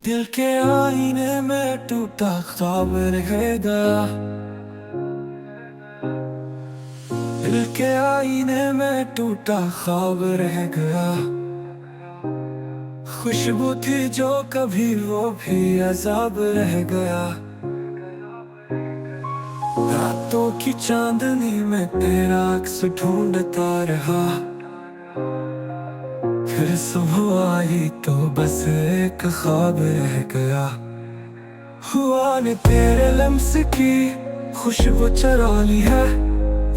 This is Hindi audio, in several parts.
दिल के आईने में टूटा ख्वाब रह गया। दिल के आईने में टूटा ख्वाब रह गया। खुशबू थी जो कभी वो भी अजाब रह गया। रातों की चांदनी में तेरा अक्स ढूंढता रहा। फिर सुबह आई तो बस एक ख्वाब रह गया। हुआ ने तेरे लम्स की खुशबू चुरा ली है।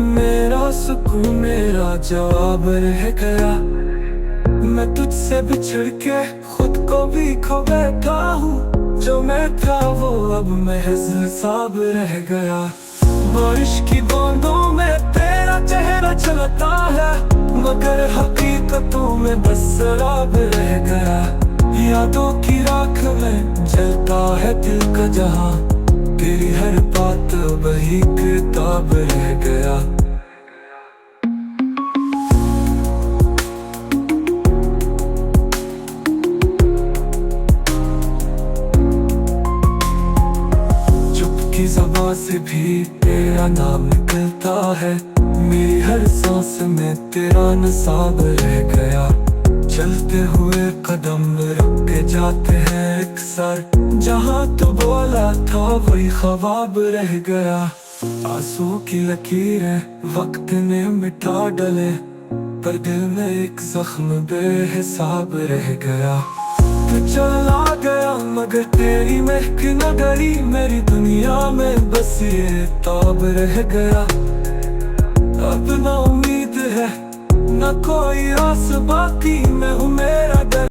मेरा सुकून मेरा जवाब रह गया। मैं तुझसे बिछड़ के खुद को भी खो बैठा हूँ। जो मैं था वो अब महज हिसाब रह गया। बारिश की बूंदों में तेरा चेहरा चलता है, मगर हकीकतों में बस शराब रह गया। यादों की राख में जलता है दिल का जहां। तेरी हर बात वही किताब रह गया। की ज़बां से भी तेरा नाम निकलता है। मेरी हर सांस में तेरा नसाब रह गया। चलते हुए कदम रुक के जाते हैं अक्सर। जहाँ तू बोला था वही ख्वाब रह गया। आंसू की लकीरें वक्त ने मिटा डले, पर दिल में एक जख्म बेहिसाब रह गया। तू चला गया मगर तेरी महक न डरी। मेरी दुनिया में बस ये ताब रह गया। अब ना उम्मीद है न कोई आस बाकी। मैं हूँ मेरा डर